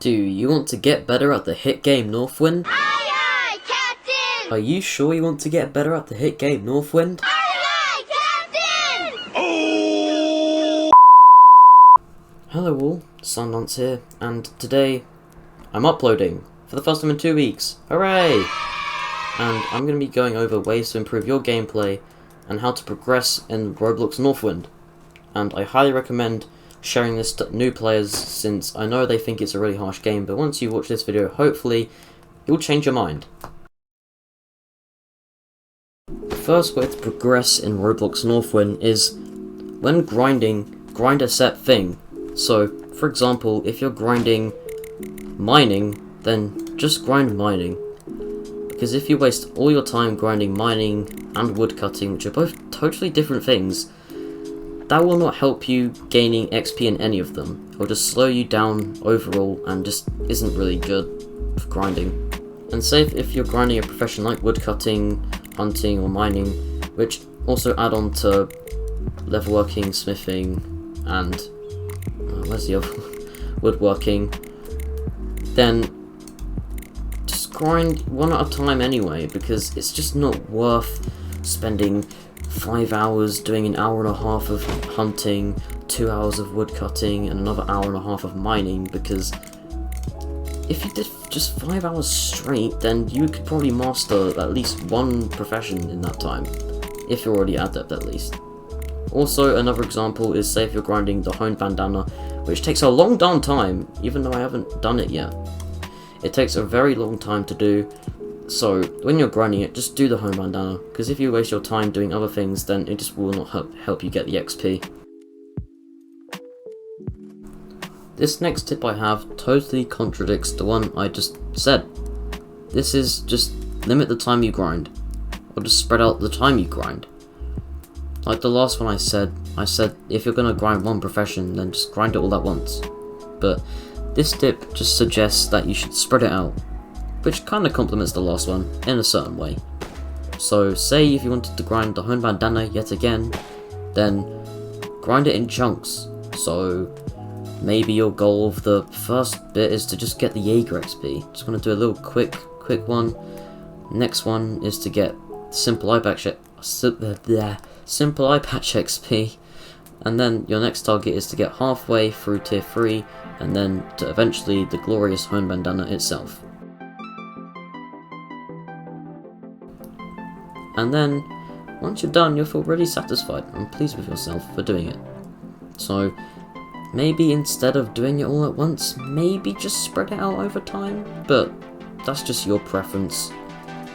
Do you want to get better at the hit game Northwind? Aye, aye, Captain! Are you sure you want to get better at the hit game Northwind? Aye, aye, Captain! Oh! Hello all, Sundance here, and today I'm uploading for the first time in 2 weeks. Hooray! And I'm going to be going over ways to improve your gameplay and how to progress in Roblox Northwind. And I highly recommend sharing this to new players, since I know they think it's a really harsh game, but once you watch this video, hopefully you'll change your mind. The first way to progress in Roblox Northwind is when grinding, grind a set thing. So, for example, if you're grinding mining, then just grind mining. Because if you waste all your time grinding mining and woodcutting, which are both totally different things, that will not help you gaining XP in any of them. It will just slow you down overall and just isn't really good for grinding. And say if you're grinding a profession like woodcutting, hunting or mining, which also add on to leatherworking, smithing and where's the other woodworking, then just grind one at a time anyway, because it's just not worth spending 5 hours doing an hour and a half of hunting, 2 hours of woodcutting, and another hour and a half of mining, because if you did just 5 hours straight, then you could probably master at least one profession in that time, if you're already adept at least. Also, another example is, say if you're grinding the honed bandana, which takes a long darn time, even though I haven't done it yet. It takes a very long time to do. So, when you're grinding it, just do the home bandana, because if you waste your time doing other things, then it just will not help you get the XP. This next tip I have totally contradicts the one I just said. This is just limit the time you grind, or just spread out the time you grind. Like the last one I said if you're going to grind one profession, then just grind it all at once. But this tip just suggests that you should spread it out, which kind of complements the last one in a certain way. So say if you wanted to grind the home bandana yet again, then grind it in chunks. So maybe your goal of the first bit is to just get the Jaeger XP. Just going to do a little quick one. Next one is to get simple eye patch XP. And then your next target is to get halfway through tier 3, and then to eventually the glorious home bandana itself. And then, once you're done, you'll feel really satisfied and pleased with yourself for doing it. So, maybe instead of doing it all at once, maybe just spread it out over time, but that's just your preference,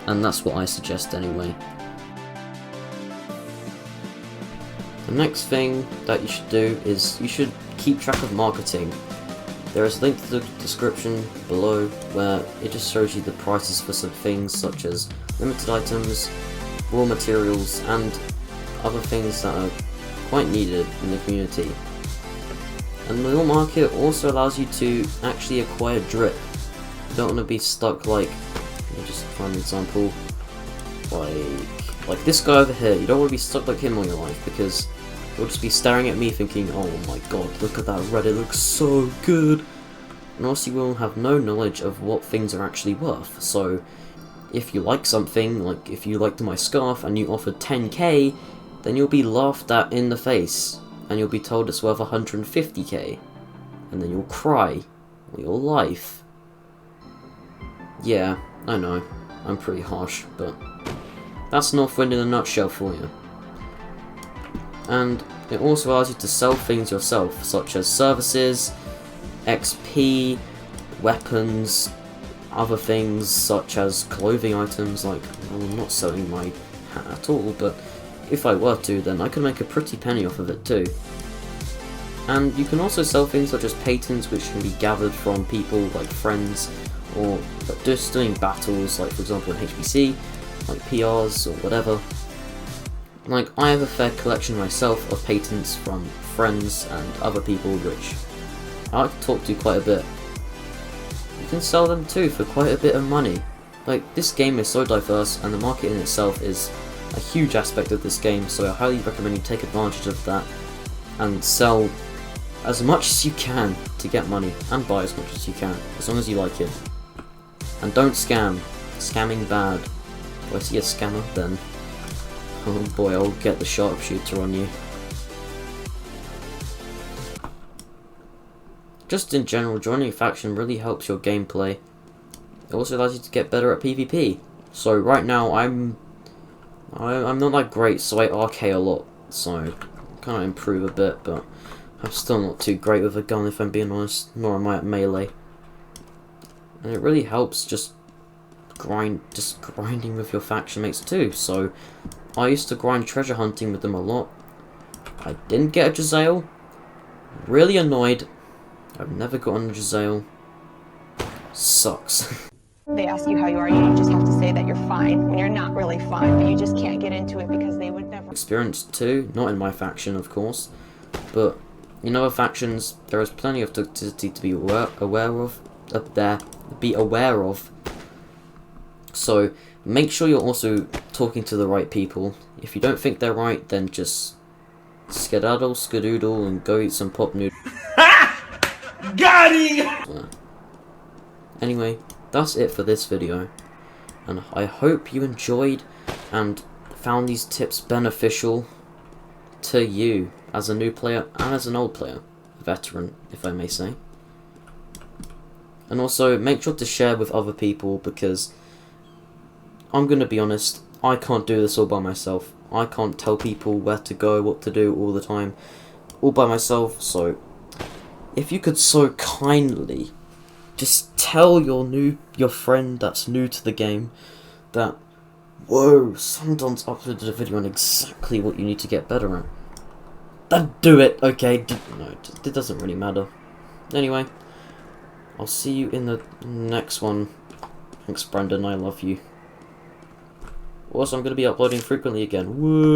and that's what I suggest anyway. The next thing that you should do is you should keep track of marketing. There is a link to the description below where it just shows you the prices for some things such as limited items, raw materials, and other things that are quite needed in the community. And the market also allows you to actually acquire drip. You don't want to be stuck like, let me just find an example, like this guy over here. You don't want to be stuck like him all your life, because you'll just be staring at me thinking, oh my god, look at that red, it looks so good. And also you will have no knowledge of what things are actually worth. So if you like something, like if you liked my scarf and you offered 10k, then you'll be laughed at in the face, and you'll be told it's worth 150k, and then you'll cry all your life. Yeah, I know, I'm pretty harsh, but that's Northwind in a nutshell for you. And it also allows you to sell things yourself, such as services, XP, weapons, other things such as clothing items. Like, well, I'm not selling my hat at all, but if I were to, then I could make a pretty penny off of it too. And you can also sell things such as patents, which can be gathered from people like friends, or just doing battles, like for example in HBC, like PRs or whatever. Like, I have a fair collection myself of patents from friends and other people which I like to talk to quite a bit. You can sell them too for quite a bit of money. Like, this game is so diverse, and the market in itself is a huge aspect of this game, so I highly recommend you take advantage of that and sell as much as you can to to get money and buy as much as you can, as long as you like it. And don't scam. Scamming bad. If I see a scammer, then oh boy, I'll get the sharpshooter on you. Just in general, joining a faction really helps your gameplay. It also allows you to get better at PvP. So right now I'm not that great, so I RK a lot. So kind of improve a bit, but I'm still not too great with a gun if I'm being honest. Nor am I at melee. And it really helps just grinding with your faction mates too. So I used to grind treasure hunting with them a lot. I didn't get a Giselle. Really annoyed. I've never gotten a Giselle. Sucks. They ask you how you are, you just have to say that you're fine when you're not really fine, but you just can't get into it because they would never. Experience too, not in my faction of course, but in other factions there is plenty of toxicity to be aware of. So make sure you're also talking to the right people. If you don't think they're right, then just skedaddle, skadoodle, and go eat some pop noodles. Got him! Anyway, that's it for this video, and I hope you enjoyed and found these tips beneficial to you as a new player and as an old player, veteran if I may say. And also make sure to share with other people, because I'm gonna be honest, I can't do this all by myself. I can't tell people where to go, what to do all the time, all by myself. So if you could so kindly just tell your friend that's new to the game that, whoa, Sundon's uploaded a video on exactly what you need to get better at. Then do it, okay? No, it doesn't really matter. Anyway, I'll see you in the next one. Thanks, Brendan, I love you. Also, I'm going to be uploading frequently again. Woo!